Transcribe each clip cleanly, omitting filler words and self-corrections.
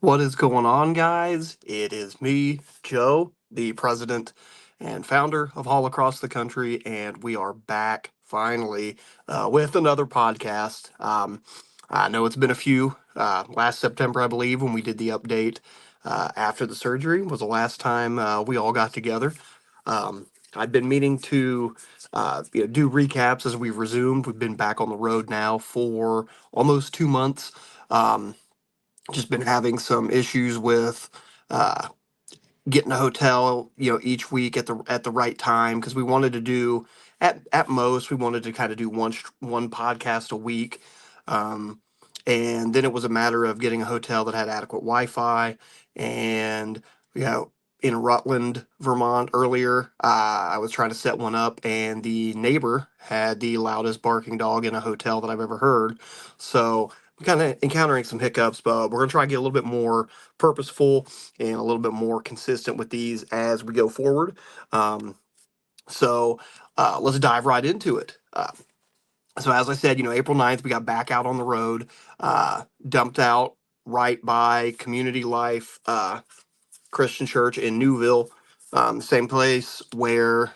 What is going on, guys? It is me, Joe, the president and founder of All Across the Country, and we are back finally with another podcast. I know it's been a few. Last September, I believe, when we did the update after the surgery, was the last time we all got together. I've been meaning to do recaps as we've resumed. We've been back on the road now for almost 2 months. Um, just been having some issues with uh, getting a hotel, each week at the right time because we wanted to do at most we wanted to kind of do one podcast a week, um, and then it was a matter of getting a hotel that had adequate Wi-Fi, and you know. In Rutland, Vermont, earlier, I was trying to set one up, and the neighbor had the loudest barking dog in a hotel that I've ever heard. So, kind of encountering some hiccups, but we're gonna try and get a little bit more purposeful and a little bit more consistent with these as we go forward. Um, so let's dive right into it. So as I said, April 9th, we got back out on the road, dumped out right by Community Life Christian Church in Newville, same place where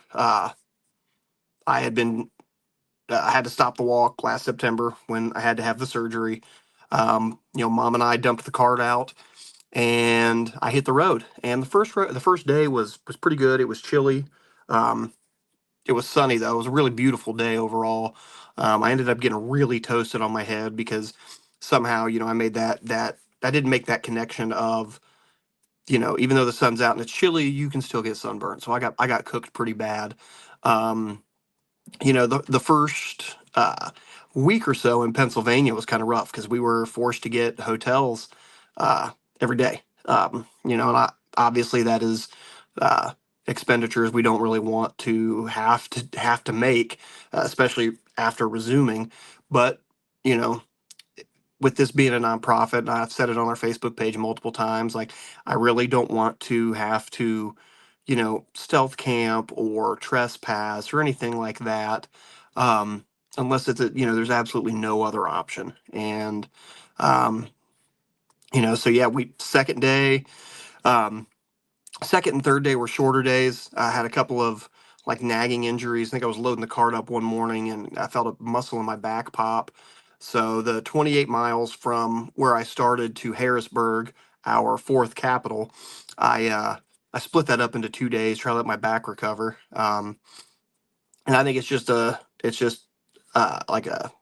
I had been. I had to stop the walk last September when I had to have the surgery. Mom and I dumped the cart out and I hit the road. And the first day was pretty good. It was chilly. Um, it was sunny though. It was a really beautiful day overall. I ended up getting really toasted on my head because somehow I made that I didn't make that connection of even though the sun's out and it's chilly, you can still get sunburned. So I got cooked pretty bad. Um, the first week or so in Pennsylvania was kind of rough because we were forced to get hotels uh, every day. And obviously that is uh, expenditures we don't really want to have to make, especially after resuming. But you know, with this being a nonprofit, and I've said it on our Facebook page multiple times, like I really don't want to have to, stealth camp or trespass or anything like that, um, unless there's absolutely no other option. And, um, so yeah, we second day, um, second and third day were shorter days. I had a couple of like nagging injuries. I think I was loading the cart up one morning and I felt a muscle in my back pop. So the 28 miles from where I started to Harrisburg, our fourth capital, I uh, I split that up into 2 days, try to let my back recover. And I think it's just like a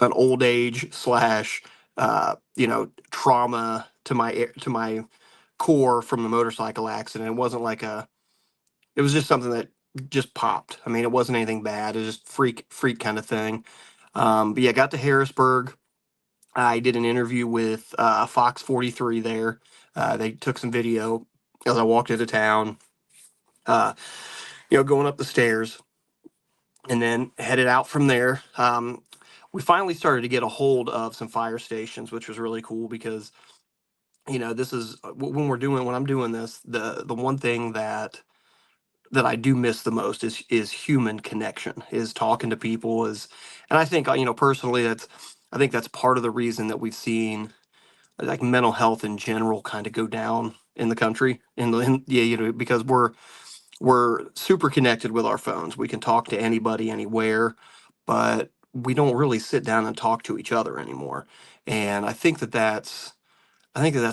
an old age slash trauma to my core from the motorcycle accident. It wasn't like a it was just something that just popped. I mean, it wasn't anything bad. It was just freak kind of thing. But yeah, got to Harrisburg. I did an interview with Fox 43 there. They took some video as I walked into town. Uh, going up the stairs and then headed out from there. We finally started to get a hold of some fire stations, which was really cool because this is when I'm doing this, the one thing that I do miss the most is human connection, is talking to people, and I think personally I think that's part of the reason that we've seen like mental health in general kind of go down in the country, yeah, because we're super connected with our phones. We can talk to anybody anywhere, but we don't really sit down and talk to each other anymore. And I think that that's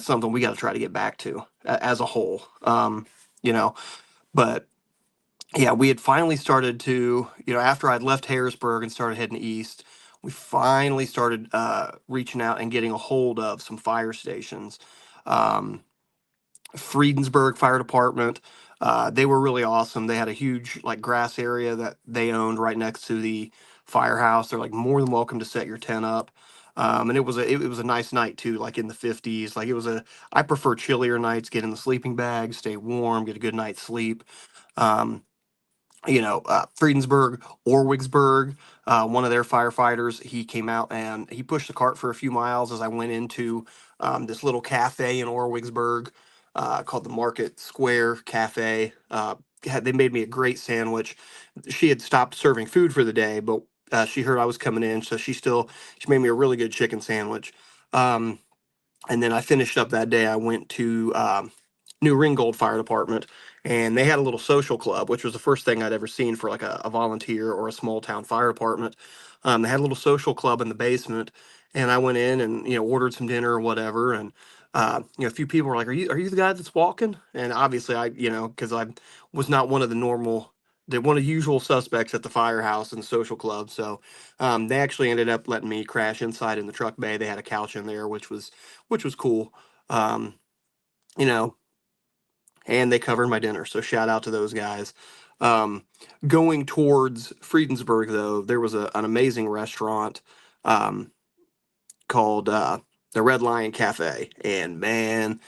something we got to try to get back to as a whole. You know, but yeah, we had finally started to, after I'd left Harrisburg and started heading east, we finally started reaching out and getting a hold of some fire stations. Um, Friedensburg Fire Department, they were really awesome. They had a huge like grass area that they owned right next to the firehouse. They're like more than welcome to set your tent up. And it was a nice night too, like in the 50s. Like I prefer chillier nights, get in the sleeping bag, stay warm, get a good night's sleep. Um, Friedensburg, Orwigsburg, one of their firefighters, he came out and he pushed the cart for a few miles as I went into this little cafe in Orwigsburg called the Market Square Cafe. They made me a great sandwich. She had stopped serving food for the day, but she heard I was coming in, so she made me a really good chicken sandwich. Um, And then I finished up that day. I went to New Ringgold Fire Department, and they had a little social club, which was the first thing I'd ever seen for like a volunteer or a small town fire department. They had a little social club in the basement, and I went in and ordered some dinner or whatever. And a few people were like, "Are you the guy that's walking?" And obviously, because I was not one of the normal. They're one of the usual suspects at the firehouse and social club. So they actually ended up letting me crash inside in the truck bay. They had a couch in there, which was cool. Um, you know, and they covered my dinner. So shout out to those guys. Um, Going towards Friedensburg, though, there was an amazing restaurant. Um, called the Red Lion Cafe. And man,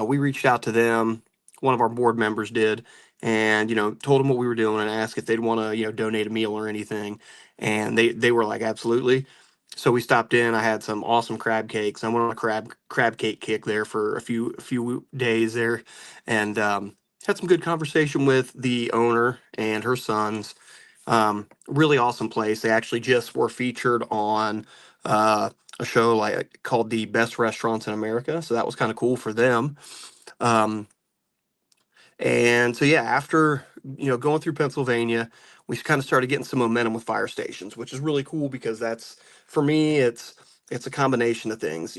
we reached out to them. One of our board members did, and told them what we were doing and asked if they'd want to donate a meal or anything. And they were like, absolutely. So we stopped in. I had some awesome crab cakes. I went on a crab cake kick there for a few days there, and had some good conversation with the owner and her sons. Really awesome place. They actually just were featured on uh, a show like called the Best Restaurants in America, so that was kind of cool for them. Um, and so yeah, after going through Pennsylvania, we kind of started getting some momentum with fire stations, which is really cool because that's for me. It's a combination of things.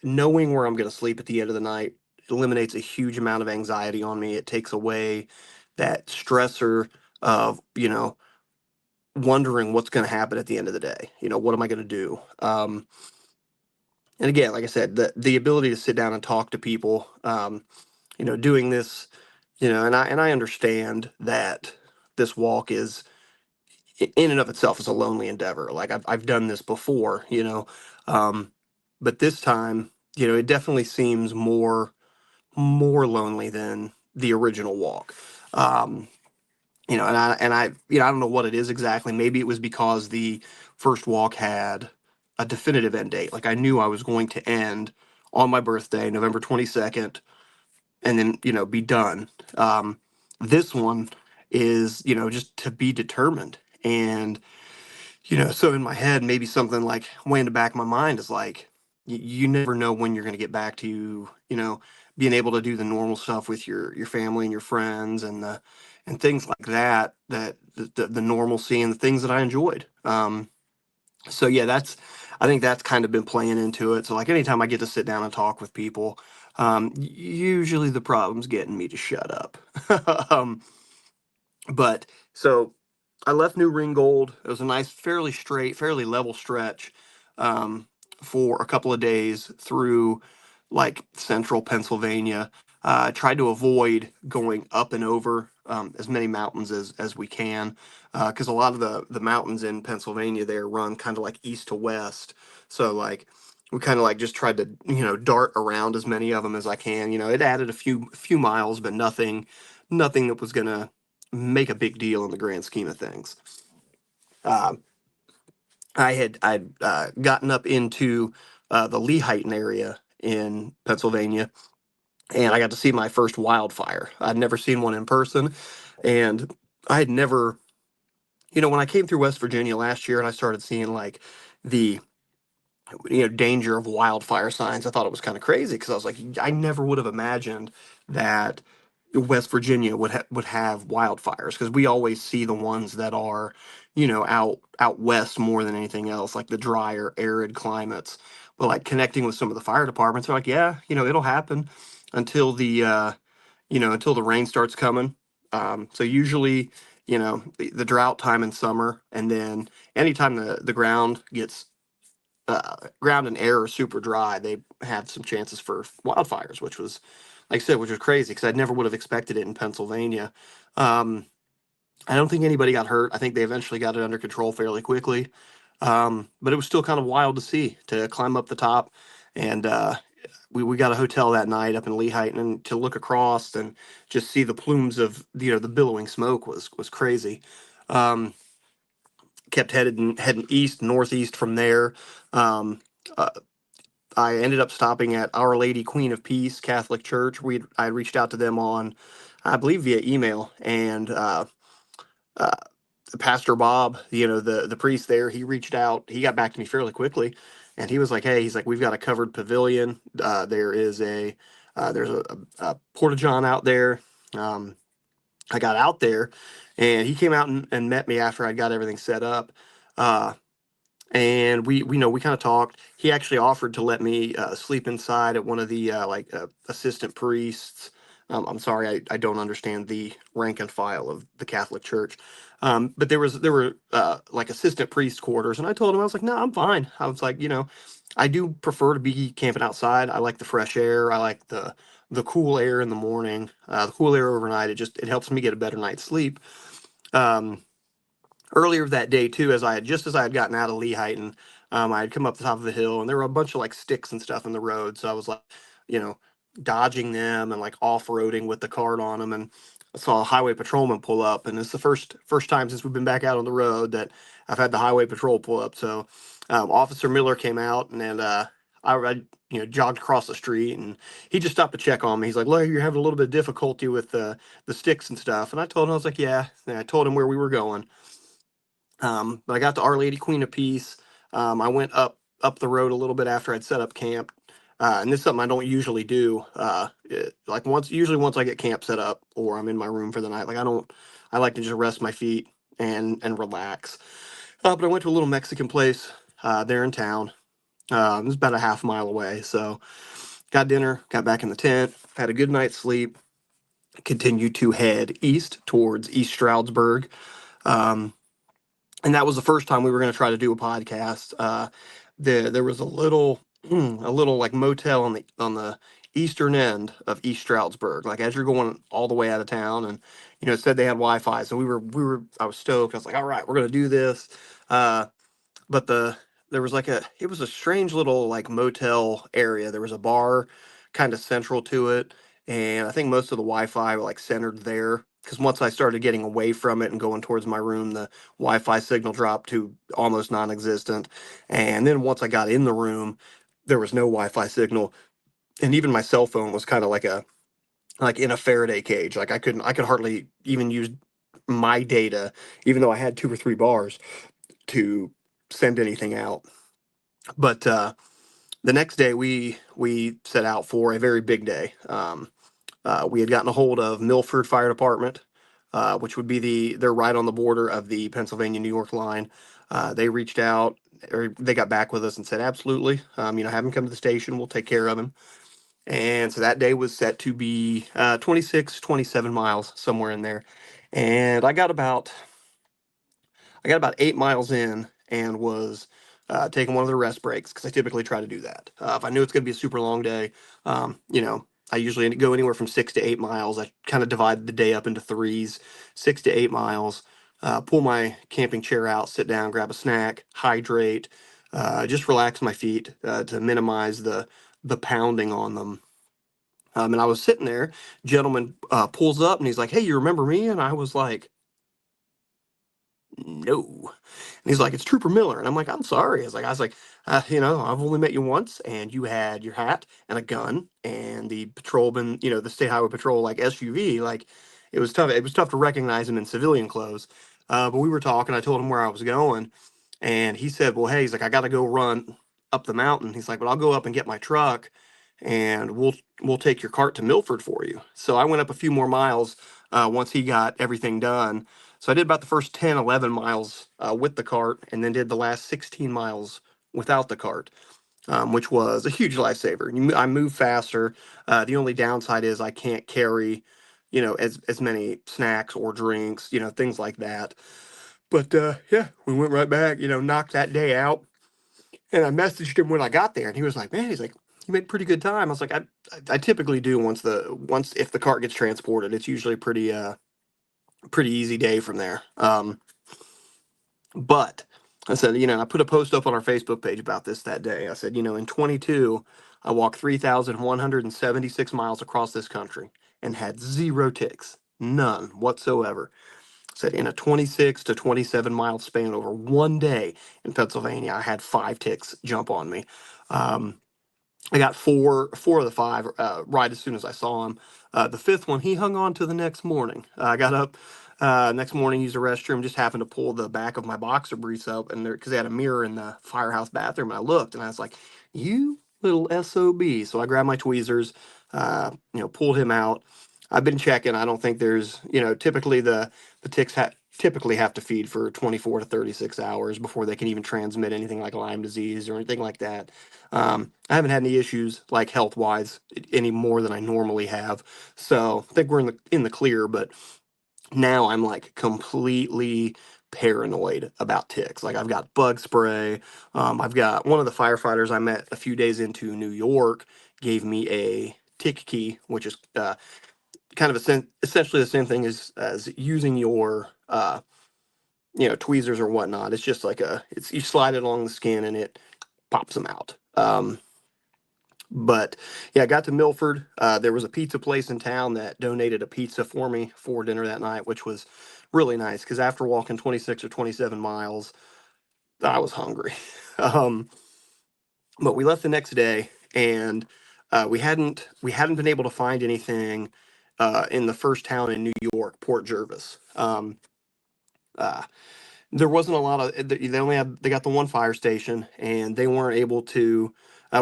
Knowing where I'm going to sleep at the end of the night eliminates a huge amount of anxiety on me. It takes away that stressor of wondering what's going to happen at the end of the day. What am I going to do? And again, like I said, the ability to sit down and talk to people, doing this, and I understand that this walk is in and of itself is a lonely endeavor. Like I've done this before, um, but this time, it definitely seems more lonely than the original walk. Um, and I don't know what it is exactly. Maybe it was because the first walk had a definitive end date. Like I knew I was going to end on my birthday, November 22nd, and then be done. This one is just to be determined. And so in my head, maybe something like way in the back of my mind is like, you never know when you're going to get back to being able to do the normal stuff with your family and your friends and things like that, the normalcy and the things that I enjoyed. So yeah, I think that's kind of been playing into it. So like anytime I get to sit down and talk with people, usually the problem's getting me to shut up. um, but so I left New Ringgold. It was a nice, fairly straight, fairly level stretch um, for a couple of days through like central Pennsylvania. Tried to avoid going up and over as many mountains as we can, because a lot of the mountains in Pennsylvania there run kind of like east to west. So like we kind of like just tried to dart around as many of them as I can. It added a few miles, but nothing that was gonna make a big deal in the grand scheme of things. Uh, I'd gotten up into the Lehighton area in Pennsylvania, and I got to see my first wildfire. I'd never seen one in person, and I had never, when I came through West Virginia last year, and I started seeing like the danger of wildfire signs. I thought it was kind of crazy because I was like, I never would have imagined that West Virginia would have wildfires, because we always see the ones that are out west more than anything else, like the drier arid climates. But like connecting with some of the fire departments, they're like, yeah, it'll happen until the rain starts coming. So usually the drought time in summer, and then anytime the ground and air are super dry, they have some chances for wildfires, which was, like I said, which was crazy because I never would have expected it in Pennsylvania. Um, I don't think anybody got hurt. I think they eventually got it under control fairly quickly. But it was still kind of wild to see, to climb up the top. And we got a hotel that night up in Lehighton, and to look across and just see the plumes of the billowing smoke was crazy. Um, Kept heading east, northeast from there. Um, uh, I ended up stopping at Our Lady Queen of Peace Catholic Church. I reached out to them on, I believe, via email, and uh, Pastor Bob, the priest there, he reached out. He got back to me fairly quickly, and he was like, "Hey, he's like, we've got a covered pavilion. There's a porta john out there." Um, I got out there, and he came out and met me after I got everything set up. Uh, and we kind of talked. He actually offered to let me sleep inside at one of the assistant priests. I'm sorry, I don't understand the rank and file of the Catholic Church, but there were like assistant priest quarters, and I told him, I was like, no, I'm fine. I was like, I do prefer to be camping outside. I like the fresh air. I like the cool air in the morning, the cool air overnight. It helps me get a better night's sleep. Um, Earlier that day too, as I had gotten out of Lehighton, I had come up the top of the hill, and there were a bunch of like sticks and stuff in the road. So I was like, you know, dodging them and like off roading with the cart on them, and I saw a highway patrolman pull up, and it's the first time since we've been back out on the road that I've had the highway patrol pull up. So Officer Miller came out, and then I jogged across the street, and he just stopped to check on me. He's like, "Look, you're having a little bit of difficulty with the sticks and stuff," and I told him, I was like, "Yeah," and I told him where we were going. But I got to Our Lady Queen of Peace. I went up the road a little bit after I'd set up camp, and this is something I don't usually do. Like once I get camp set up or I'm in my room for the night, like I don't. I like to just rest my feet and relax. But I went to a little Mexican place there in town. It was about a half mile away, so got dinner, got back in the tent, had a good night's sleep, continued to head east towards East Stroudsburg. Um, and that was the first time we were going to try to do a podcast. There was a little like motel on the eastern end of East Stroudsburg, like as you're going all the way out of town, and it said they had Wi-Fi, so I was stoked. I was like, all right, we're going to do this. Uh, but there was it was a strange little like motel area. There was a bar kind of central to it, and I think most of the Wi-Fi were like centered there. Because once I started getting away from it and going towards my room, the Wi-Fi signal dropped to almost non-existent. And then once I got in the room, there was no Wi-Fi signal, and even my cell phone was kind of like in a Faraday cage. Like I could hardly even use my data, even though I had 2 or 3 bars to send anything out. But the next day, we set out for a very big day. We had gotten a hold of Milford Fire Department, which would be they're right on the border of the Pennsylvania New York line. They reached out, or they got back with us and said, absolutely, have him come to the station. We'll take care of him. And so that day was set to be 26, 27 miles, somewhere in there. And I got about 8 miles in and was taking one of the rest breaks because I typically try to do that. If I knew it's going to be a super long day, I usually go anywhere from 6 to 8 miles. I kind of divide the day up into threes, 6 to 8 miles. Pull my camping chair out, sit down, grab a snack, hydrate, just relax my feet to minimize the pounding on them. And I was sitting there, gentleman pulls up and he's like, "Hey, you remember me?" And I was like, "No." And he's like, "It's Trooper Miller." And I'm like, "I'm sorry." I've only met you once, and you had your hat and a gun and the patrolman, the state highway patrol, like SUV. Like, it was tough. It was tough to recognize him in civilian clothes. But we were talking. I told him where I was going, and he said, "Well, hey," he's like, "I got to go run up the mountain." He's like, "But I'll go up and get my truck, and we'll take your cart to Milford for you." So I went up a few more miles once he got everything done. So I did about the first 10, 11 miles with the cart, and then did the last 16 miles without the cart, which was a huge lifesaver. I move faster. The only downside is I can't carry, as many snacks or drinks, things like that. But yeah, we went right back, knocked that day out. And I messaged him when I got there, and he was like, "Man," he's like, "you made pretty good time." I was like, I typically do once if the cart gets transported, it's usually pretty easy day from there." But I said, I put a post up on our Facebook page about this that day. I said, in 22, I walked 3,176 miles across this country and had zero ticks, none whatsoever. I said in a 26 to 27 mile span over one day in Pennsylvania, I had 5 ticks jump on me. Um, I got four of the five right as soon as I saw him. The fifth one, he hung on to the next morning. I got up Next morning, used the restroom. Just happened to pull the back of my boxer briefs up, and there because they had a mirror in the firehouse bathroom. And I looked, and I was like, "You little sob!" So I grabbed my tweezers, pulled him out. I've been checking. I don't think there's, typically the ticks typically have to feed for 24 to 36 hours before they can even transmit anything like Lyme disease or anything like that. I haven't had any issues like health wise any more than I normally have, so I think we're in the clear. But now I'm like completely paranoid about ticks. Like I've got bug spray. I've got one of the firefighters I met a few days into New York gave me a tick key, which is kind of essentially the same thing as using your tweezers or whatnot. It's just like it's you slide it along the skin and it pops them out. But yeah, I got to Milford. There was a pizza place in town that donated a pizza for me for dinner that night, which was really nice because after walking 26 or 27 miles, I was hungry. Um, but we left the next day, and we hadn't been able to find anything in the first town in New York, Port Jervis. Uh, there wasn't a lot of they got the one fire station, and they weren't able to.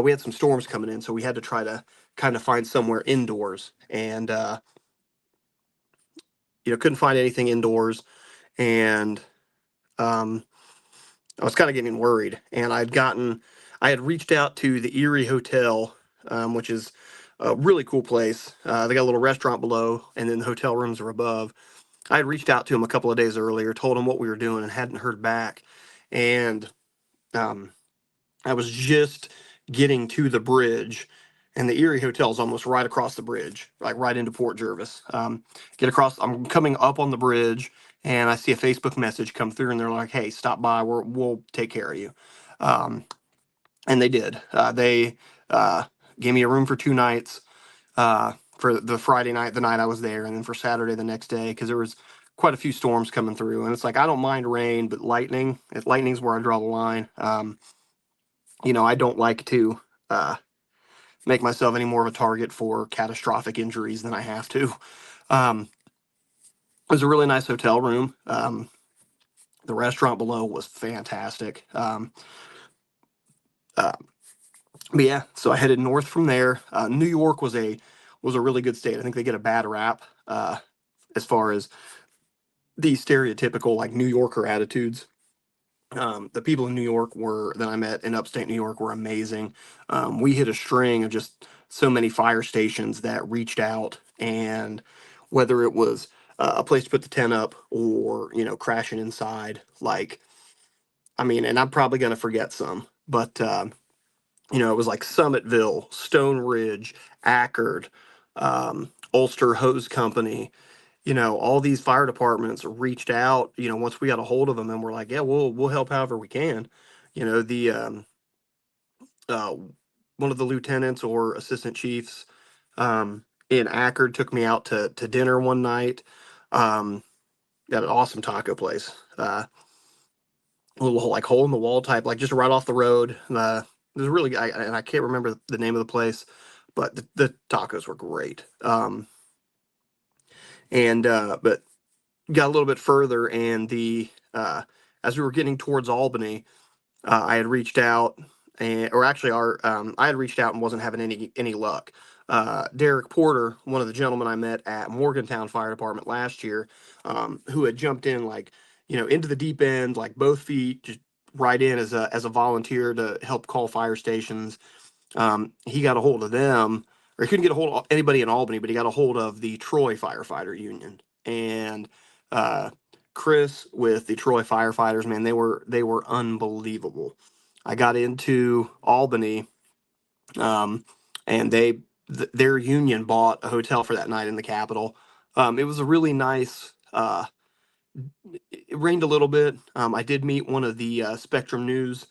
We had some storms coming in, so we had to try to kind of find somewhere indoors, and couldn't find anything indoors, and um, I was kind of getting worried, and I had reached out to the Erie Hotel, which is a really cool place. They got a little restaurant below, and then the hotel rooms are above. I had reached out to him a couple of days earlier, told him what we were doing, and hadn't heard back, and um, I was just getting to the bridge, and the Erie Hotel is almost right across the bridge, like right into Port Jervis. Get across, I'm coming up on the bridge, and I see a Facebook message come through, and they're like, "Hey, stop by. We'll take care of you." Um, and they did. They uh, gave me a room for 2 nights. For the Friday night, the night I was there, and then for Saturday the next day, because there was quite a few storms coming through. And it's like I don't mind rain, but lightning, if lightning's where I draw the line. I don't like to uh, make myself any more of a target for catastrophic injuries than I have to. Um, it was a really nice hotel room. The restaurant below was fantastic. Uh, but yeah, so I headed north from there. New York was a really good state. I think they get a bad rap as far as the stereotypical like New Yorker attitudes. The people in New York were that I met in upstate New York were amazing. We hit a string of just so many fire stations that reached out, and whether it was a place to put the tent up or crashing inside, like I mean, and I'm probably gonna forget some, but it was like Summitville, Stone Ridge, Ackerd, Ulster Hose Company, all these fire departments reached out, once we got a hold of them and we're like, yeah, we'll help however we can. The uh, one of the lieutenants or assistant chiefs in Ackerd took me out to dinner one night. Um, Got an awesome taco place, a little like hole in the wall type, like just right off the road. There's really, and I can't remember the name of the place, but the tacos were great. And but got a little bit further, and the as we were getting towards Albany, I had reached out, or actually, I had reached out and wasn't having any luck. Derek Porter, one of the gentlemen I met at Morgantown Fire Department last year, who had jumped in like into the deep end, like both feet, just right in as a volunteer to help call fire stations. He got a hold of them, or he couldn't get a hold of anybody in Albany, but he got a hold of the Troy Firefighter Union, and uh, Chris with the Troy firefighters. Man, they were unbelievable. I got into Albany, um, and their union bought a hotel for that night in the Capitol. It was a really nice. It rained a little bit. I did meet one of the Spectrum News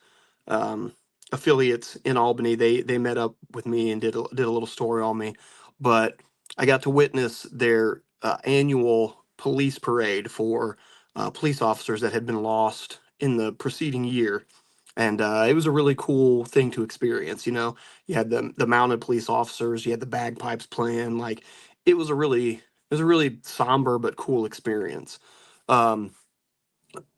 um, affiliates in Albany. They met up with me and did a little story on me, but I got to witness their annual police parade for police officers that had been lost in the preceding year, and it was a really cool thing to experience. You had the mounted police officers, you had the bagpipes playing. Like it was a really somber but cool experience. Um,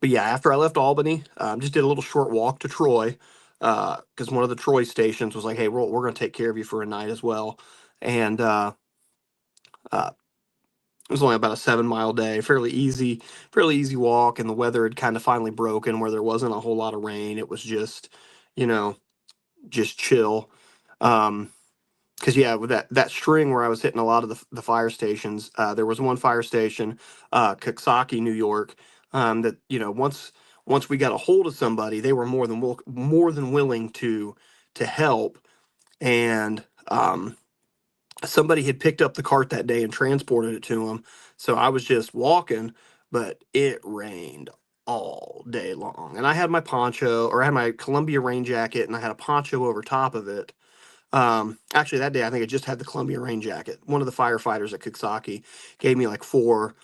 but yeah, after I left Albany, just did a little short walk to Troy because one of the Troy stations was like, "Hey, we're going to take care of you for a night as well," and uh, it was only about a 7 mile day, fairly easy walk, and the weather had kind of finally broken where there wasn't a whole lot of rain. It was just, you know, just chill. Um, because yeah, with that string where I was hitting a lot of the fire stations, there was one fire station, Coxsackie, New York, that once we got a hold of somebody, they were more than willing to help, and somebody had picked up the cart that day and transported it to them. So I was just walking, but it rained all day long, and I had my poncho, or I had my Columbia rain jacket, and I had a poncho over top of it. Actually, that day I think I just had the Columbia rain jacket. One of the firefighters at Coxsackie gave me like four,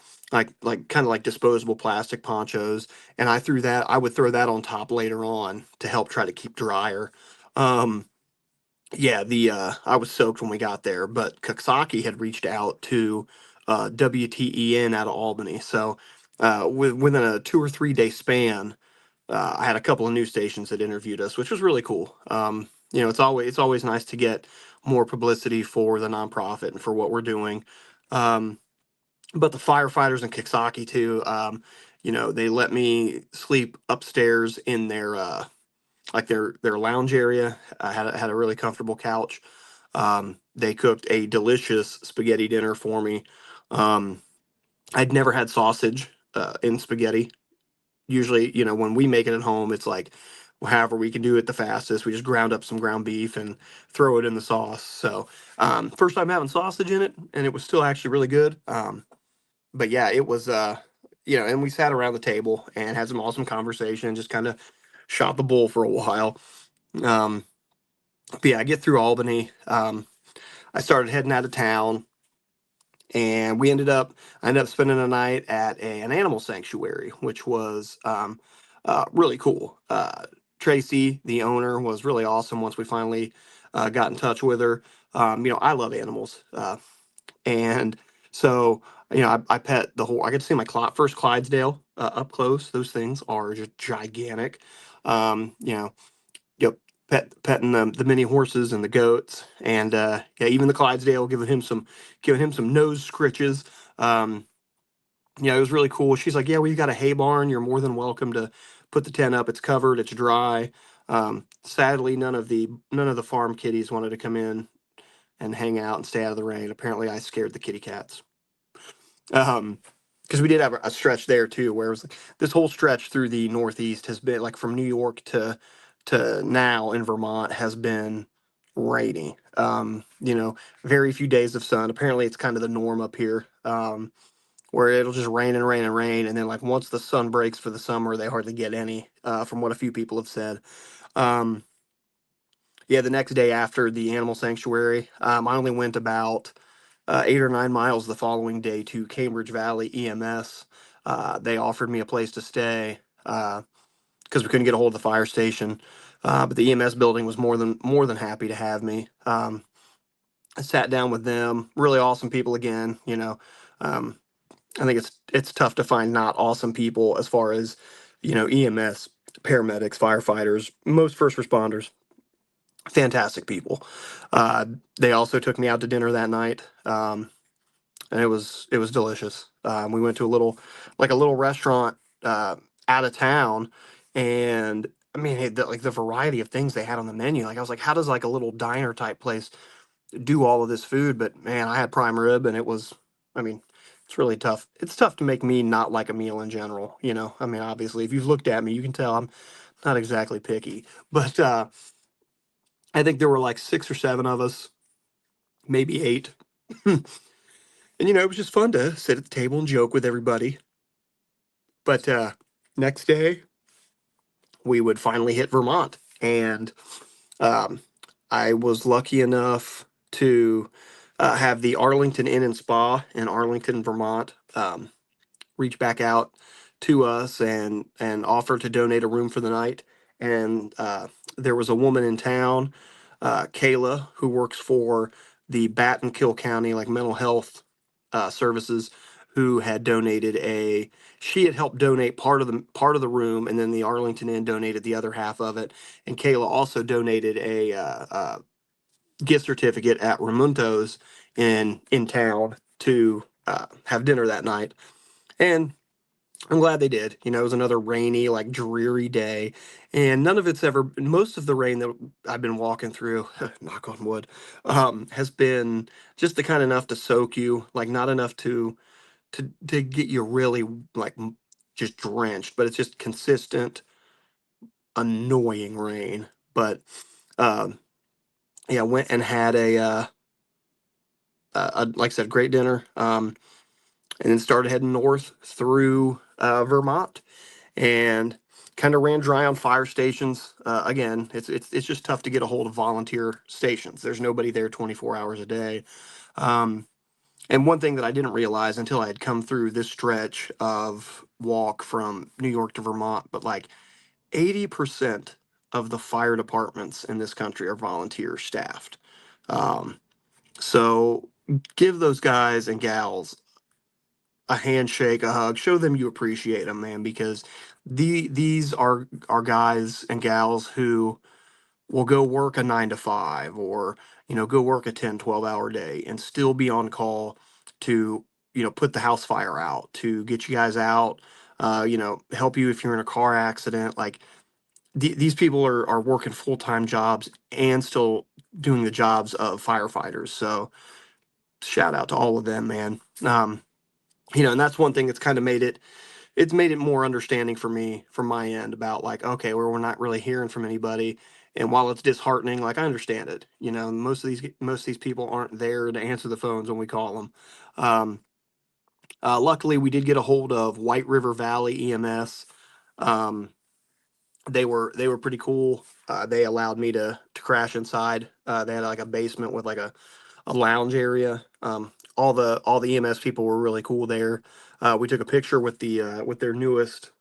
like kind of like disposable plastic ponchos, and I would throw that on top later on to help try to keep drier. Um, yeah, the I was soaked when we got there, but Coxsackie had reached out to WTEN out of Albany, so within a 2 or 3 day span, I had a couple of news stations that interviewed us, which was really cool. It's always nice to get more publicity for the nonprofit and for what we're doing. Um, but the firefighters in Coxsackie too, they let me sleep upstairs in their lounge area. I had a really comfortable couch. They cooked a delicious spaghetti dinner for me. Um, I'd never had sausage in spaghetti. Usually, when we make it at home, it's like however we can do it the fastest. We just ground up some ground beef and throw it in the sauce. So, first time having sausage in it, and it was still actually really good. But yeah, it was, and we sat around the table and had some awesome conversation, just kind of shot the bull for a while. Um, but yeah, I get through Albany. I started heading out of town, and I ended up spending a night at an animal sanctuary, which was really cool. Tracy, the owner, was really awesome. Once we finally got in touch with her, I love animals, and so I pet the whole. I get to see my first Clydesdale up close. Those things are just gigantic. Um, you know, Yep, petting the mini horses and the goats, and yeah, even the Clydesdale giving him some nose scritches. Um, it was really cool. She's like, "Yeah, we've got a hay barn. You're more than welcome to put the tent up. It's covered. It's dry." Sadly, none of the farm kitties wanted to come in and hang out and stay out of the rain. Apparently, I scared the kitty cats. Um, because we did have a stretch there too, where it was like, this whole stretch through the Northeast has been like from New York to now in Vermont has been rainy. Very few days of sun. Apparently, it's kind of the norm up here, where it'll just rain and rain and rain, and then like once the sun breaks for the summer, they hardly get any. From what a few people have said. Um, yeah, the next day after the animal sanctuary, I only went about 8 or 9 miles the following day to Cambridge Valley EMS. They offered me a place to stay because we couldn't get a hold of the fire station, but the EMS building was more than happy to have me. I sat down with them, really awesome people again. Um, I think it's tough to find not awesome people as far as EMS, paramedics, firefighters, most first responders. Fantastic people. Uh, they also took me out to dinner that night. And it was delicious. We went to a little restaurant out of town, and I mean, like the variety of things they had on the menu. Like I was like, how does like a little diner type place do all of this food? But man, I had prime rib, and I mean, it's really tough. It's tough to make me not like a meal in general. I mean, obviously, if you've looked at me, you can tell I'm not exactly picky. But I think there were like 6 or 7 of us, maybe 8. And it was just fun to sit at the table and joke with everybody. But next day, we would finally hit Vermont, and um, I was lucky enough to have the Arlington Inn and Spa in Arlington, Vermont, reach back out to us and offer to donate a room for the night. And there was a woman in town, Kayla, who works for the Battenkill County like mental health services, who had donated a she had helped donate part of the room, and then the Arlington Inn donated the other half of it. And Kayla also donated a gift certificate at Ramunto's in town to have dinner that night. And I'm glad they did. It was another rainy, like dreary day, and none of it's ever. Most of the rain that I've been walking through, knock on wood, has been just the kind enough to soak you, like not enough to get you really like just drenched, but it's just consistent, annoying rain. But um, yeah, went and had like I said, great dinner, and then started heading north through Vermont and kind of ran dry on fire stations. Again, it's just tough to get a hold of volunteer stations. There's nobody there 24 hours a day. Um, and one thing that I didn't realize until I had come through this stretch of walk from New York to Vermont, but like 80% of the fire departments in this country are volunteer staffed. Um, so give those guys and gals a handshake, a hug, show them you appreciate them, man, because these are guys and gals who will go work a 9 to 5, or go work a 10, 12 hour day and still be on call to put the house fire out, to get you guys out, help you if you're in a car accident. Like these people are working full-time jobs and still doing the jobs of firefighters. So shout out to all of them, man. And that's one thing that's kind of made it more understanding for me from my end about like, okay, where we're not really hearing from anybody. And while it's disheartening, like I understand it. Most of these people aren't there to answer the phones when we call them. Um, Luckily, we did get a hold of White River Valley EMS. Um, they were pretty cool. They allowed me to crash inside. They had like a basement with like a lounge area. All the EMS people were really cool there. We took a picture with their newest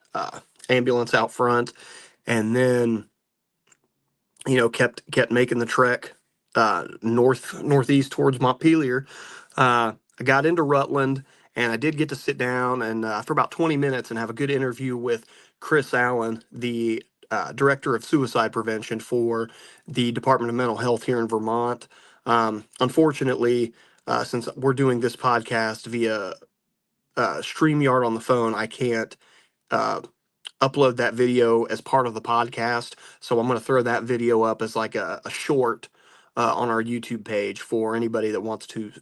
ambulance out front, and then kept making the trek northeast towards Montpelier. I got into Rutland, and I did get to sit down and for about 20 minutes and have a good interview with Chris Allen, the director of suicide prevention for the Department of Mental Health here in Vermont. Unfortunately, since we're doing this podcast via StreamYard on the phone, I can't uh, upload that video as part of the podcast. So I'm going to throw that video up as like a short on our YouTube page for anybody that wants to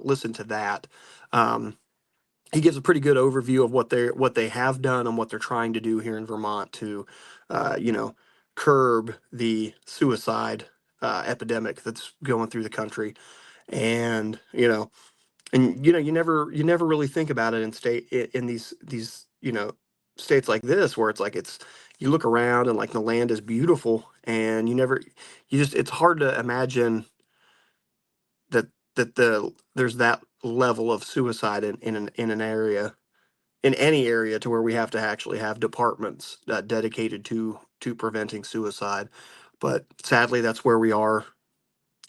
listen to that. Um, he gives a pretty good overview of what they have done and what they're trying to do here in Vermont to, you know, curb the suicide epidemic that's going through the country. And you never really think about it in these states like this, where it's like you look around and like the land is beautiful, and it's hard to imagine that there's that level of suicide in an area, in any area, to where we have to actually have departments dedicated to preventing suicide. But sadly, that's where we are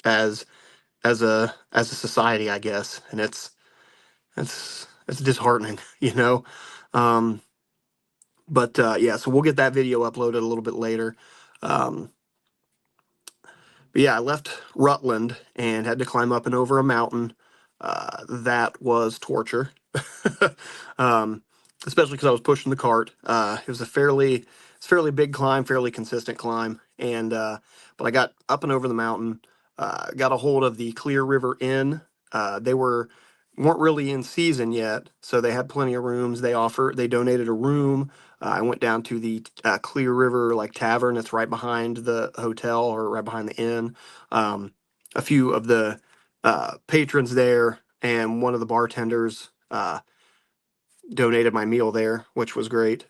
as as a society, I guess. And it's disheartening, you know. Um, but yeah, so we'll get that video uploaded a little bit later. Um, but yeah, I left Rutland and had to climb up and over a mountain. That was torture, um, especially because I was pushing the cart. It was a fairly big climb, fairly consistent climb, and but I got up and over the mountain. Got a hold of the Clear River Inn. They weren't really in season yet, so they had plenty of rooms. They donated a room. I went down to the Clear River like tavern that's right behind the hotel, or right behind the inn. Um, a few of the patrons there and one of the bartenders donated my meal there, which was great.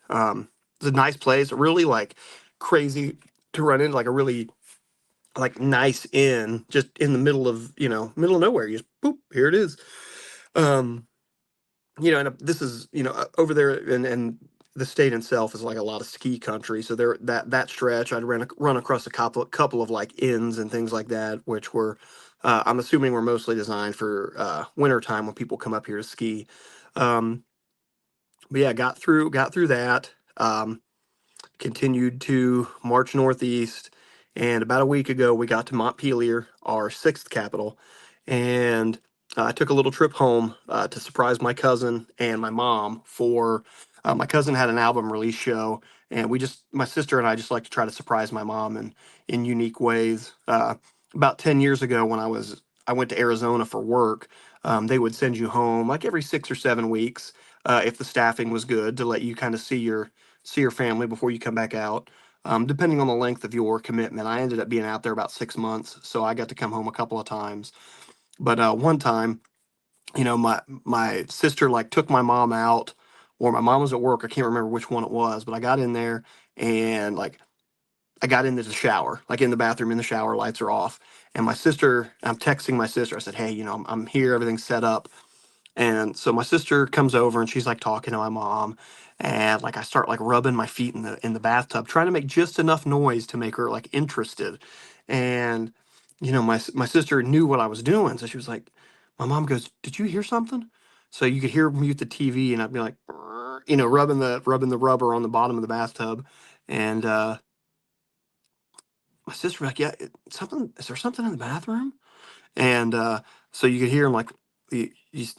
It's a nice place, really like crazy to run into, like a really like nice inn just in the middle of nowhere. You just boop, here it is. Um, and this is over there, and the state itself is like a lot of ski country. So there, that stretch, I'd run across a couple of like inns and things like that, which were I'm assuming were mostly designed for wintertime when people come up here to ski. Um, but yeah, got through that. Continued to march northeast, and about a week ago we got to Montpelier, our sixth capital, and I took a little trip home to surprise my cousin and my mom for my cousin had an album release show, and my sister and I just like to try to surprise my mom in unique ways. About 10 years ago, when I went to Arizona for work, they would send you home like every 6 or 7 weeks, if the staffing was good, to let you kind of see your family before you come back out. Depending on the length of your commitment, I ended up being out there about 6 months, so I got to come home a couple of times. But one time, my sister like took my mom out, or my mom was at work. I can't remember which one it was, but I got in there and like I got into the shower, like in the bathroom in the shower, lights are off. And I'm texting my sister. I said, "Hey, I'm here, everything's set up." And so my sister comes over and she's like talking to my mom, and like I start like rubbing my feet in the bathtub, trying to make just enough noise to make her like interested. And my sister knew what I was doing, so she was like, my mom goes, "Did you hear something?" So you could hear her mute the TV, and I'd be like, rubbing the rubber on the bottom of the bathtub, and my sister was like, "Yeah, something. Is there something in the bathroom?" And so you could hear him like you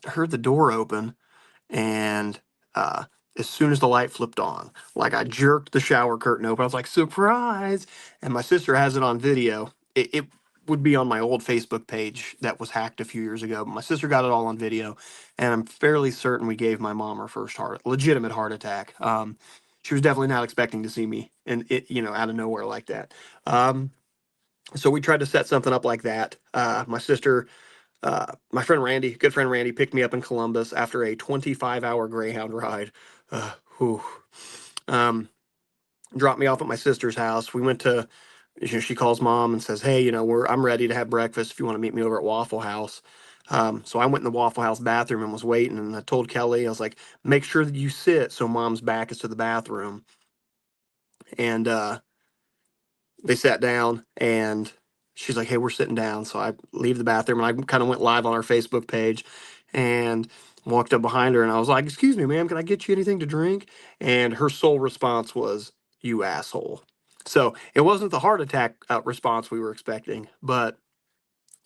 heard the door open, and uh, as soon as the light flipped on, like I jerked the shower curtain open. I was like, "Surprise!" And my sister has it on video. It would be on my old Facebook page that was hacked a few years ago. But my sister got it all on video, and I'm fairly certain we gave my mom her first legitimate heart attack. She was definitely not expecting to see me, and out of nowhere like that. So we tried to set something up like that. My friend Randy, good friend Randy, picked me up in Columbus after a 25-hour Greyhound ride. Whew. Um, Dropped me off at my sister's house. We went to, she calls mom and says, "Hey, I'm ready to have breakfast if you want to meet me over at Waffle House." So I went in the Waffle House bathroom and was waiting. And I told Kelly, I was like, "Make sure that you sit so mom's back is to the bathroom." And they sat down, and she's like, "Hey, we're sitting down." So I leave the bathroom and I kind of went live on our Facebook page and walked up behind her and I was like, "Excuse me, ma'am, can I get you anything to drink?" And her sole response was, "You asshole." So it wasn't the heart attack response we were expecting,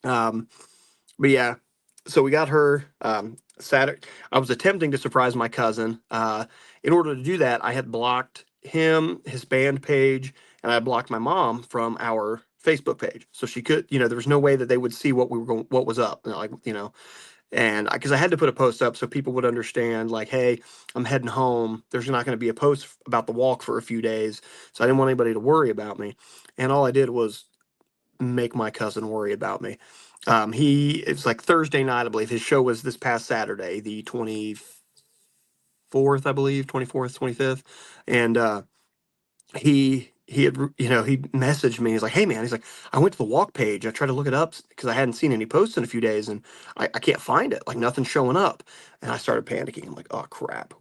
um, but yeah, so we got her Saturday. I was attempting to surprise my cousin. In order to do that, I had blocked him, his band page, and I blocked my mom from our Facebook page, so she could, there was no way that they would see what was up, and because I had to put a post up so people would understand, like, "Hey, I'm heading home. There's not going to be a post about the walk for a few days," so I didn't want anybody to worry about me, and all I did was make my cousin worry about me. It's like Thursday night, I believe. His show was this past Saturday, the 24th, I believe, 24th, 25th. And he had, he messaged me. He's like, "Hey, man," he's like, "I went to the walk page. I tried to look it up because I hadn't seen any posts in a few days, and I can't find it. Like, nothing's showing up." And I started panicking. I'm like, "Oh, crap.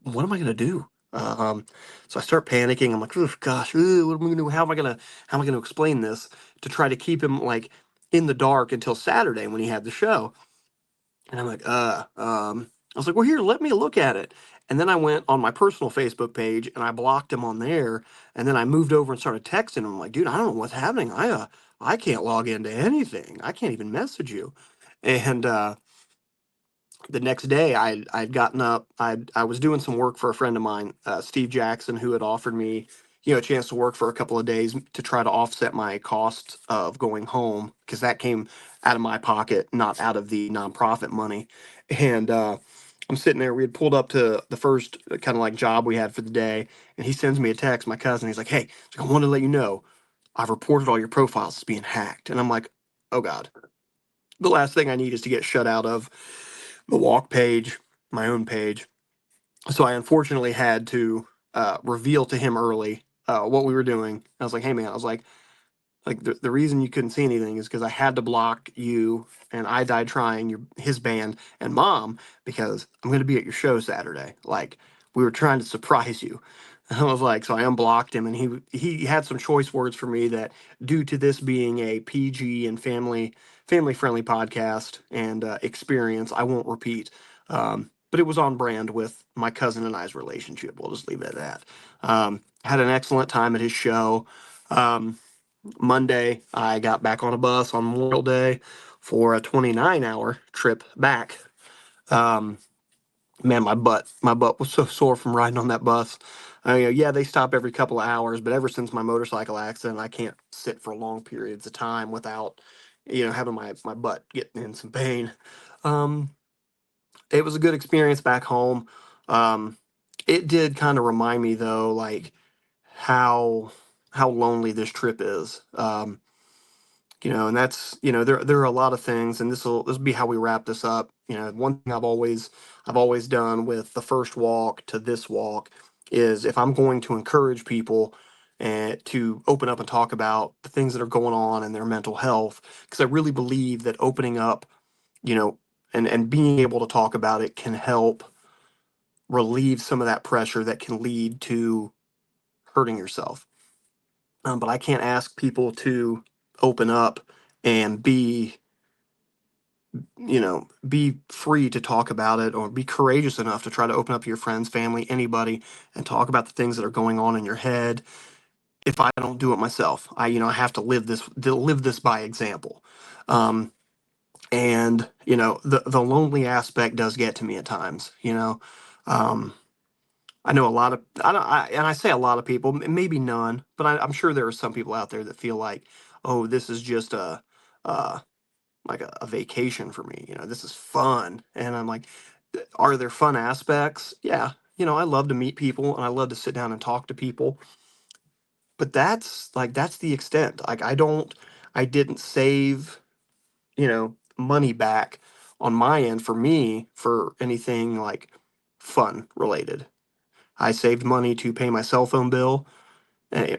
What am I going to do?" So I start panicking. I'm like, "Oh gosh, what am I gonna do? How am I gonna explain this to try to keep him like in the dark until Saturday when he had the show?" And I'm like, I was like, "Well, here, let me look at it." And then I went on my personal Facebook page and I blocked him on there. And then I moved over and started texting him. I'm like, "Dude, I don't know what's happening. I can't log into anything. I can't even message you." And the next day I'd gotten up. I was doing some work for a friend of mine, Steve Jackson, who had offered me, a chance to work for a couple of days to try to offset my costs of going home, because that came out of my pocket, not out of the nonprofit money. And I'm sitting there. We had pulled up to the first kind of like job we had for the day, and he sends me a text. My cousin. He's like, "Hey, I wanted to let you know I've reported all your profiles as being hacked." And I'm like, "Oh God." The last thing I need is to get shut out of the walk page, my own page. So I unfortunately had to reveal to him early what we were doing. I was like, "Hey, man," I was like the reason you couldn't see anything is because I had to block you and I Died Trying, his band, and mom, because I'm going to be at your show Saturday. Like, we were trying to surprise you." I was like, so I unblocked him, and he had some choice words for me that, due to this being a PG and family friendly podcast and experience, I won't repeat. but it was on brand with my cousin and I's relationship. We'll just leave it at that. Had an excellent time at his show. Um, Monday, I got back on a bus on Memorial Day for a 29-hour trip back. Um, Man, my butt was so sore from riding on that bus. Yeah, they stop every couple of hours, but ever since my motorcycle accident, I can't sit for long periods of time without, having my butt getting in some pain. Um, it was a good experience back home. Um, it did kind of remind me though, like how lonely this trip is. And that's there are a lot of things, and this will be how we wrap this up. One thing I've always done with the first walk to this walk is if I'm going to encourage people and to open up and talk about the things that are going on in their mental health, because I really believe that opening up, you know, and being able to talk about it can help relieve some of that pressure that can lead to hurting yourself. But I can't ask people to open up and be free to talk about it, or be courageous enough to try to open up to your friends, family, anybody, and talk about the things that are going on in your head. If I don't do it myself, I have to live this by example. Um, and the lonely aspect does get to me at times. Um, I know a lot of I don't and I say a lot of people, maybe none, but I'm sure there are some people out there that feel like, oh, this is just uh, a vacation for me. This is fun, and I'm like, are there fun aspects? Yeah, I love to meet people and I love to sit down and talk to people, but that's the extent. Like I didn't save money back on my end for me for anything like fun related. I saved money to pay my cell phone bill,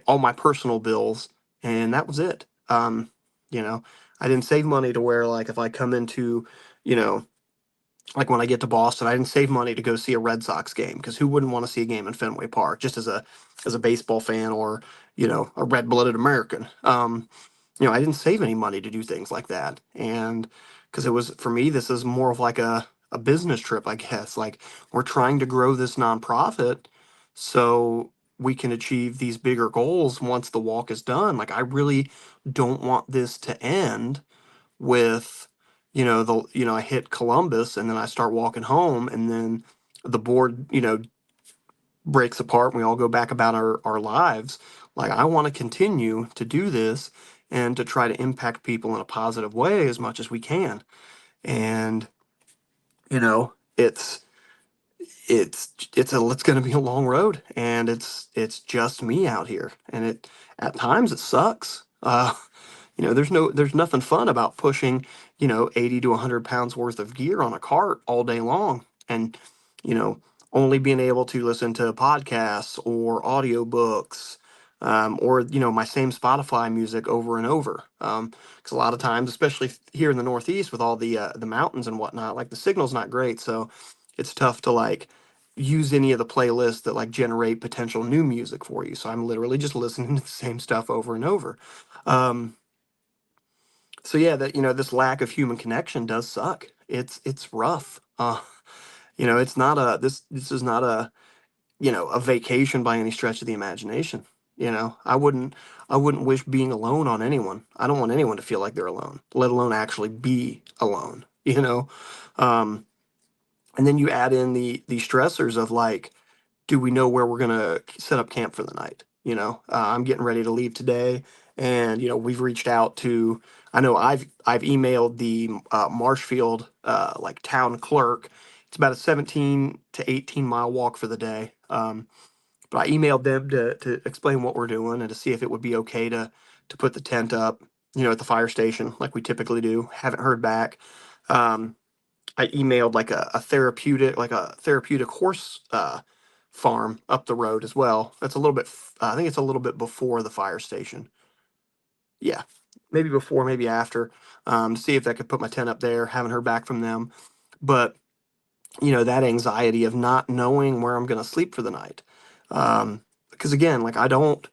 all my personal bills, and that was it. You know, I didn't save money to where, like, if I come into, you know, like when I get to Boston, I didn't save money to go see a Red Sox game, because who wouldn't want to see a game in Fenway Park, just as a baseball fan, or a red-blooded American. I didn't save any money to do things like that, and because it was, for me, this is more of like a business trip, I guess. Like, we're trying to grow this nonprofit so we can achieve these bigger goals once the walk is done. Like, I really don't want this to end with, I hit Columbus and then I start walking home, and then the board, breaks apart and we all go back about our lives. Like, I want to continue to do this and to try to impact people in a positive way as much as we can. And, it's going to be a long road, and it's just me out here. And at times it sucks. There's nothing fun about pushing, 80 to 100 pounds worth of gear on a cart all day long, and, you know, only being able to listen to podcasts or audiobooks, or, my same Spotify music over and over. Because a lot of times, especially here in the Northeast with all the mountains and whatnot, like, the signal's not great. So it's tough to, like, use any of the playlists that, like, generate potential new music for you. So I'm literally just listening to the same stuff over and over. Um, so yeah, that this lack of human connection does suck. It's rough. It's not a this is not a vacation by any stretch of the imagination. I wouldn't wish being alone on anyone. I don't want anyone to feel like they're alone, let alone actually be alone. Um, and then you add in the stressors of, like, do we know where we're gonna set up camp for the night? I'm getting ready to leave today, and we've reached out to. I know I've emailed the Marshfield, like, town clerk. It's about a 17 to 18 mile walk for the day. But I emailed them to explain what we're doing and to see if it would be okay to put the tent up, at the fire station like we typically do. Haven't heard back. Um, I emailed, like, a therapeutic horse farm up the road as well. That's a little bit. I think it's a little bit before the fire station. Yeah, maybe before, maybe after. To see if I could put my tent up there. Haven't heard back from them, but that anxiety of not knowing where I'm going to sleep for the night. Because again, like, I don't.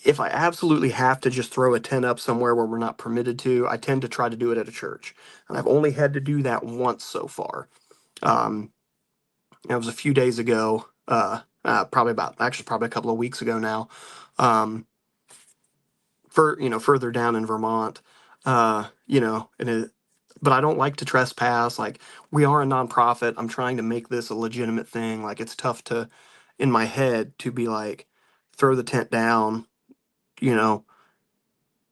If I absolutely have to just throw a tent up somewhere where we're not permitted to, I tend to try to do it at a church, and I've only had to do that once so far. Um, It was a few days ago, probably a couple of weeks ago now. Um, further down in Vermont, and but I don't like to trespass. Like, we are a nonprofit. I'm trying to make this a legitimate thing. Like, it's tough to, in my head, to be like, throw the tent down, you know,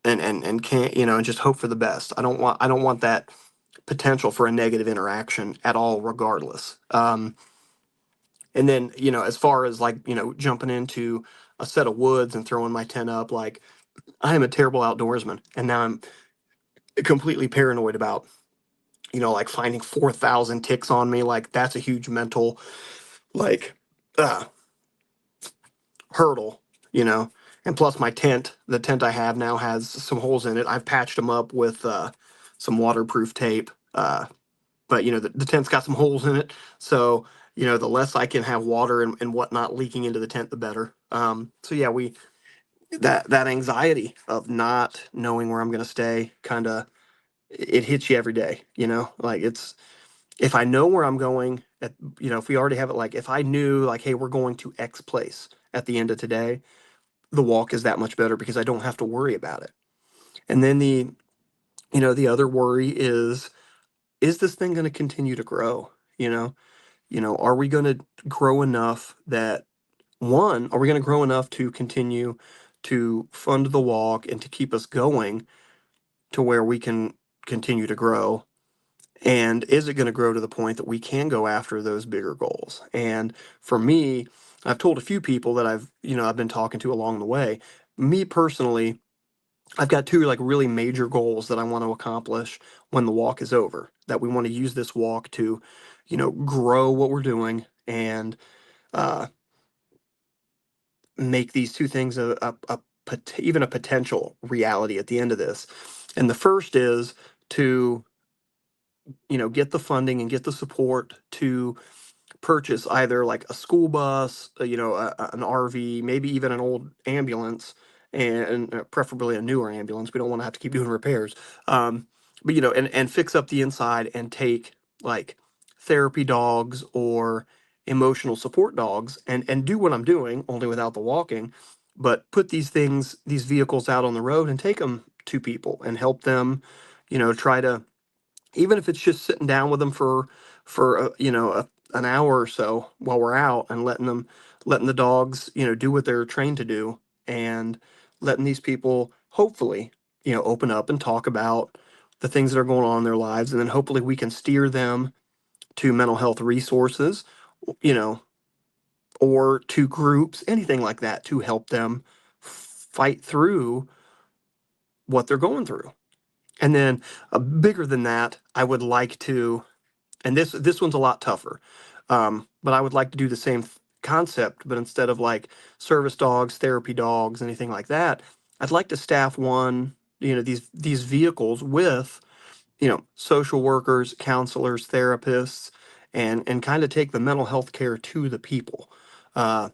and can't, and just hope for the best. I don't want that potential for a negative interaction at all, regardless. And then, as far as like, jumping into a set of woods and throwing my tent up, like, I am a terrible outdoorsman, and now I'm completely paranoid about, like, finding 4,000 ticks on me. Like, that's a huge mental, like, uh, hurdle, you know. And plus, the tent I have now has some holes in it. I've patched them up with some waterproof tape, but the tent's got some holes in it. So, the less I can have water and whatnot leaking into the tent, the better. So yeah, we that anxiety of not knowing where I'm going to stay, kind of, it hits you every day. Like, it's, if I know where I'm going, if we already have it, like, if I knew, like, hey, we're going to X place at the end of today, the walk is that much better because I don't have to worry about it. And then the other worry is this thing going to continue to grow? Are we going to grow enough that, one, are we going to grow enough to continue to fund the walk and to keep us going to where we can continue to grow? And is it going to grow to the point that we can go after those bigger goals? And for me, I've told a few people that I've been talking to along the way. Me personally, I've got two, like, really major goals that I want to accomplish when the walk is over. That we want to use this walk to, grow what we're doing, and uh, make these two things even a potential reality at the end of this. And the first is to, get the funding and get the support to purchase either like a school bus, an RV, maybe even an old ambulance, and preferably a newer ambulance. We don't want to have to keep doing repairs. But and fix up the inside and take, like, therapy dogs or emotional support dogs, and do what I'm doing, only without the walking. But put these vehicles out on the road and take them to people and help them, try to, even if it's just sitting down with them for an hour or so while we're out, and letting the dogs, do what they're trained to do, and letting these people hopefully, open up and talk about the things that are going on in their lives, and then hopefully we can steer them to mental health resources, you know or to groups, anything like that, to help them fight through what they're going through. And then, bigger than that, I would like to, and this one's a lot tougher. But I would like to do the same concept, but instead of, like, service dogs, therapy dogs, anything like that, I'd like to staff these vehicles with, social workers, counselors, therapists, and kind of take the mental health care to the people. Uh,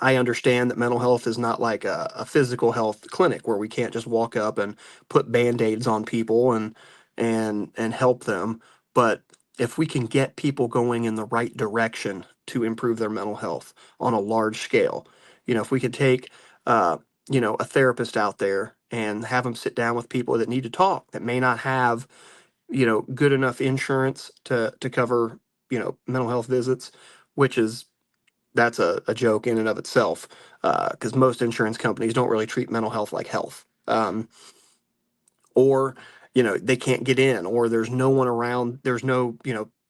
I understand that mental health is not like a physical health clinic where we can't just walk up and put band-aids on people and help them. But if we can get people going in the right direction to improve their mental health on a large scale, if we could take, a therapist out there and have them sit down with people that need to talk, that may not have, good enough insurance to cover, mental health visits, which is that's a joke in and of itself, because most insurance companies don't really treat mental health like health. Or, they can't get in, or there's no one around, there's no,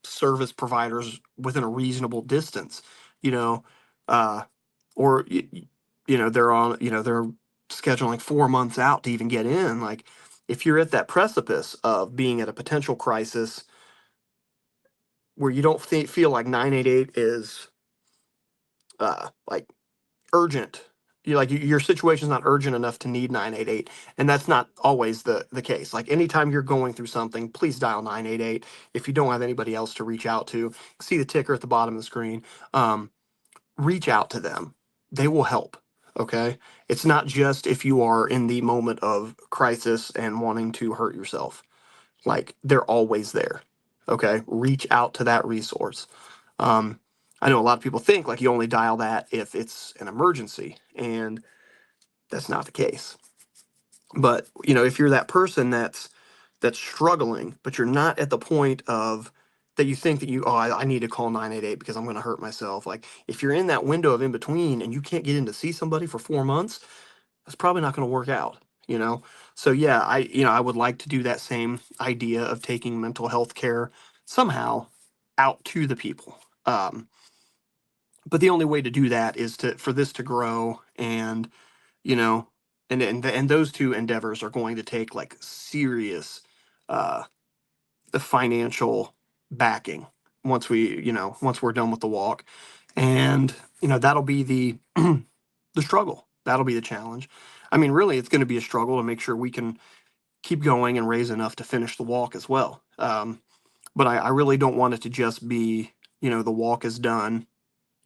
service providers within a reasonable distance, you know, uh, or, they're scheduling 4 months out to even get in. Like, if you're at that precipice of being at a potential crisis where you don't feel like 988 is, like, urgent. Your situation's not urgent enough to need 988, and that's not always the case. Like, anytime you're going through something, please dial 988. If you don't have anybody else to reach out to, see the ticker at the bottom of the screen. Reach out to them. They will help. Okay, it's not just if you are in the moment of crisis and wanting to hurt yourself. Like, they're always there. Okay, reach out to that resource. I know a lot of people think like you only dial that if it's an emergency, and that's not the case. But if you're that person that's struggling, but you're not at the point of that you think that I need to call 988 because I'm going to hurt myself. Like if you're in that window of in between and you can't get in to see somebody for 4 months, that's probably not going to work out. You know, so yeah, I would like to do that same idea of taking mental health care somehow out to the people. But the only way to do that is to for this to grow, and you know and those two endeavors are going to take like serious uh the financial backing once we're done with the walk. And that'll be the the struggle, that'll be the challenge. I mean, really, it's going to be a struggle to make sure we can keep going and raise enough to finish the walk as well. But I really don't want it to just be the walk is done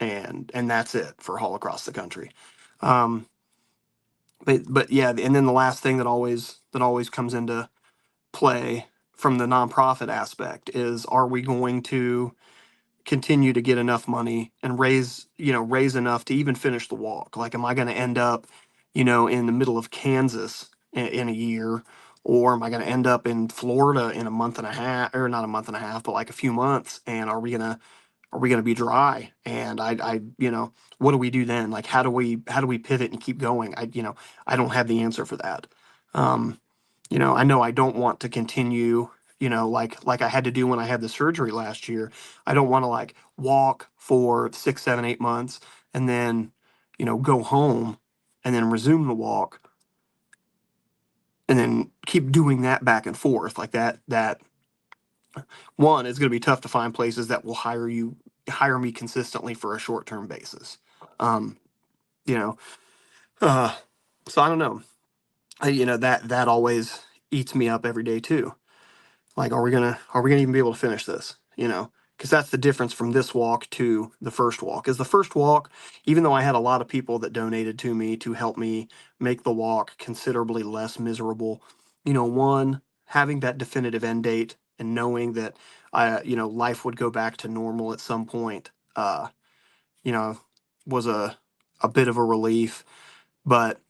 and that's it for Haul Across the Country. um but yeah, and then the last thing that always comes into play from the nonprofit aspect is, are we going to continue to get enough money and raise enough to even finish the walk? Like, am I going to end up in the middle of Kansas in a year, or am I going to end up in Florida in a month and a half, or not a month and a half, but like a few months? And are we gonna be dry? And what do we do then? Like, how do we pivot and keep going? I don't have the answer for that. Um, I know I don't want to continue, like I had to do when I had the surgery last year. I don't want to like walk for 6, 7, 8 months and then, go home and then resume the walk and then keep doing that back and forth like that. One, it's going to be tough to find places that will hire me consistently for a short-term basis. Um, you know, uh, so I don't know. That always eats me up every day too. Like, are we gonna even be able to finish this? Because that's the difference from this walk to the first walk. Is the first walk, even though I had a lot of people that donated to me to help me make the walk considerably less miserable. One, having that definitive end date and knowing that life would go back to normal at some point, you know, was a bit of a relief. But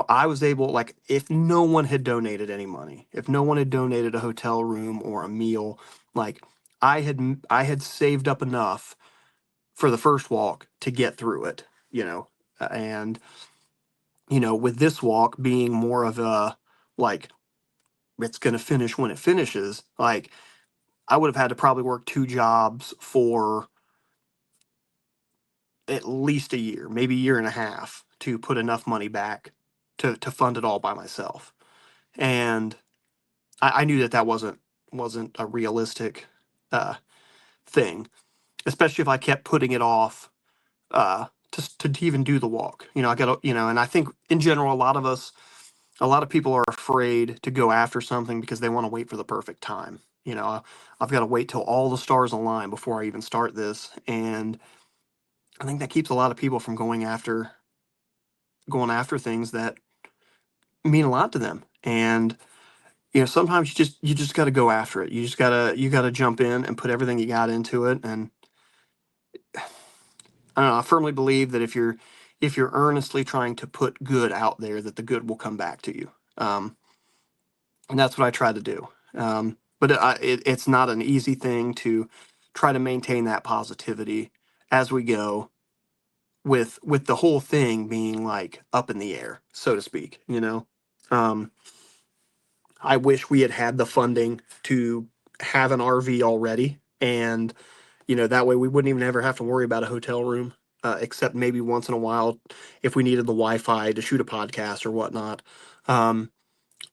I was able, like, if no one had donated any money, if no one had donated a hotel room or a meal, like, I had saved up enough for the first walk to get through it. And with this walk being more of a, like, it's going to finish when it finishes, like, I would have had to probably work two jobs for at least a year, maybe a year and a half, to put enough money back to fund it all by myself. And I knew that wasn't a realistic uh, thing, especially if I kept putting it off to even do the walk. I got to, and I think in general, a lot of people are afraid to go after something because they want to wait for the perfect time. I've got to wait till all the stars align before I even start this, and I think that keeps a lot of people from going after things that mean a lot to them. And sometimes you just got to go after it. You got to jump in and put everything you got into it. And I don't know, I firmly believe that if you're earnestly trying to put good out there, that the good will come back to you. And that's what I try to do. But it's not an easy thing to try to maintain that positivity as we go, with the whole thing being like up in the air, so to speak. Um, I wish we had had the funding to have an RV already, and that way we wouldn't even ever have to worry about a hotel room, except maybe once in a while if we needed the Wi-Fi to shoot a podcast or whatnot. Um,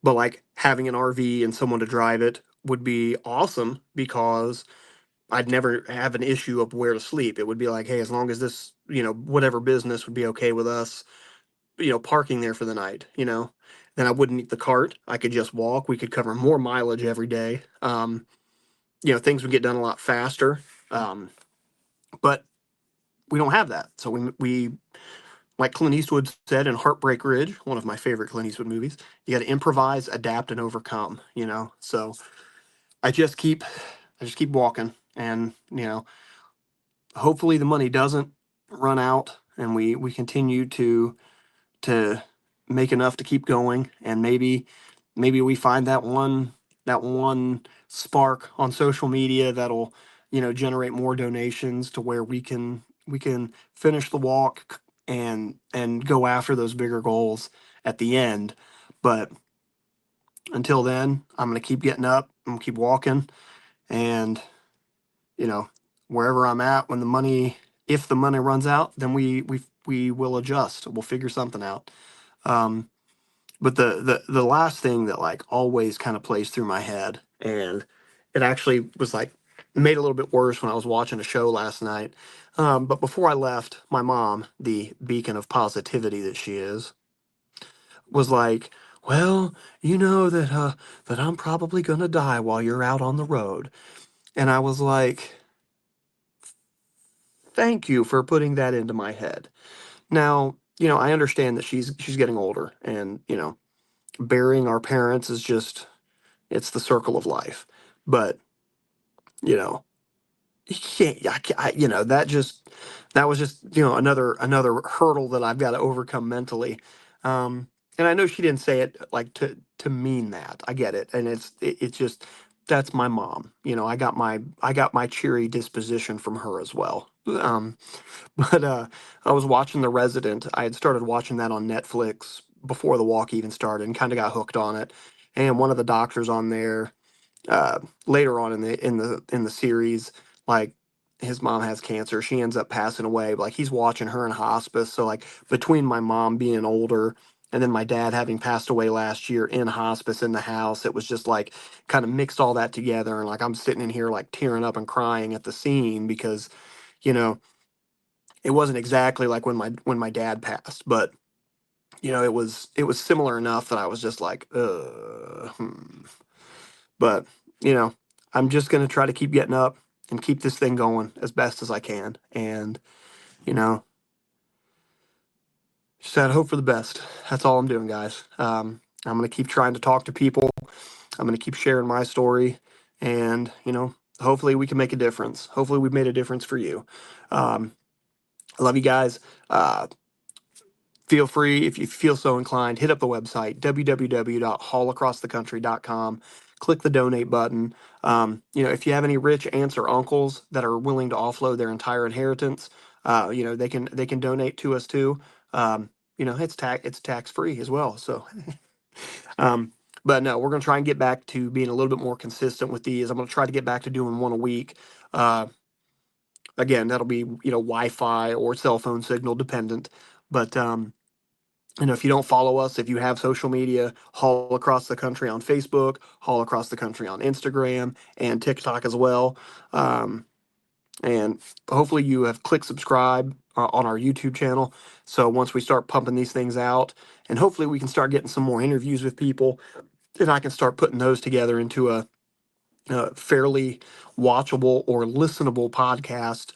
but like having an RV and someone to drive it would be awesome, because I'd never have an issue of where to sleep. It would be like, hey, as long as this, whatever business would be okay with us, parking there for the night, then I wouldn't need the cart. I could just walk. We could cover more mileage every day. Things would get done a lot faster. But we don't have that. So we like Clint Eastwood said in Heartbreak Ridge, one of my favorite Clint Eastwood movies, you got to improvise, adapt, and overcome. So I just keep walking, and hopefully the money doesn't run out, and we continue to make enough to keep going, and maybe we find that one spark on social media that'll generate more donations to where we can finish the walk and go after those bigger goals at the end. But until then, I'm going to keep getting up, I'm going to keep walking, and you know wherever I'm at when the money if the money runs out, then we will adjust, we'll figure something out. um but the last thing that like always kind of plays through my head, and it actually was like made a little bit worse when I was watching a show last night. But before I left, my mom, the beacon of positivity that she is, was like, well, you know that I'm probably gonna die while you're out on the road. And I was like, thank you for putting that into my head. Now, I understand that she's getting older, and burying our parents is just, it's the circle of life. But you know, you can't. That was just another hurdle that I've got to overcome mentally. And I know she didn't say it like to mean that. I get it, and it's just, that's my mom. I got my cheery disposition from her as well. But I was watching The Resident. I had started watching that on Netflix before the walk even started, and kind of got hooked on it. And one of the doctors on there, uh, later on in the series, like, his mom has cancer. She ends up passing away. But, like, he's watching her in hospice. So like between my mom being older and then my dad having passed away last year in hospice in the house, it was just like kind of mixed all that together. And like I'm sitting in here like tearing up and crying at the scene because you know it wasn't exactly like when my dad passed, but it was similar enough that I was just like, but you know, I'm just gonna try to keep getting up and keep this thing going as best as I can, and you know, just had hope for the best. That's all I'm doing, guys. I'm gonna keep trying to talk to people. I'm gonna keep sharing my story, and hopefully we can make a difference. Hopefully we've made a difference for you. Um, I love you guys. Feel free, if you feel so inclined, hit up the website www.haulacrossthecountry.com. Click the donate button. If you have any rich aunts or uncles that are willing to offload their entire inheritance, they can donate to us too. It's tax free as well. So, um, but no, we're gonna try and get back to being a little bit more consistent with these. I'm gonna try to get back to doing one a week. Uh, Again, that'll be Wi-Fi or cell phone signal dependent, but if you don't follow us, if you have social media, Haul Across the Country on Facebook, Haul Across the Country on Instagram and TikTok as well. Um, and hopefully you have clicked subscribe on our YouTube channel. So once we start pumping these things out, and hopefully we can start getting some more interviews with people, and I can start putting those together into a fairly watchable or listenable podcast.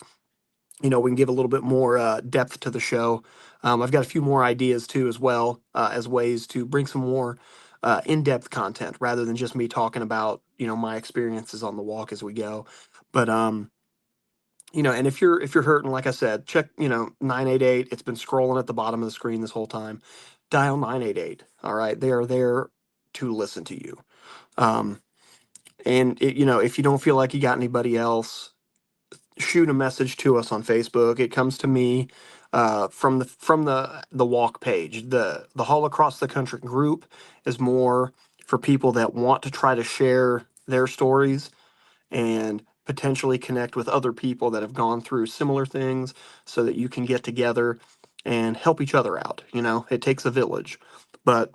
We can give a little bit more depth to the show. I've got a few more ideas too, as well, as ways to bring some more in-depth content rather than just me talking about my experiences on the walk as we go. But and if you're hurting, like I said, check 988. It's been scrolling at the bottom of the screen this whole time. Dial 988. All right, they are there to listen to you. Um, and if you don't feel like you got anybody else, shoot a message to us on Facebook. It comes to me from the walk page. The Haul Across the Country group is more for people that want to try to share their stories and potentially connect with other people that have gone through similar things, so that you can get together and help each other out. It takes a village. But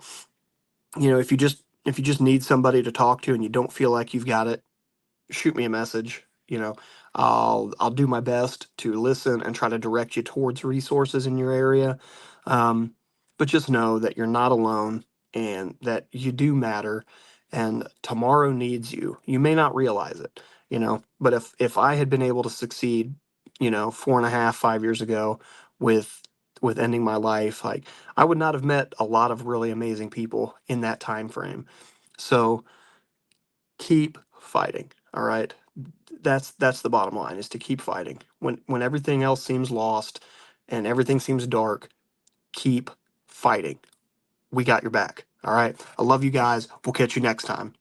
if you just need somebody to talk to and you don't feel like you've got it, shoot me a message. I'll do my best to listen and try to direct you towards resources in your area. Um, but just know that you're not alone, and that you do matter, and tomorrow needs you. You may not realize it, but if I had been able to succeed, 4.5, 5 years ago with ending my life, like, I would not have met a lot of really amazing people in that time frame. So keep fighting. All right. That's the bottom line, is to keep fighting. When everything else seems lost and everything seems dark, keep fighting. We got your back. All right. I love you guys. We'll catch you next time.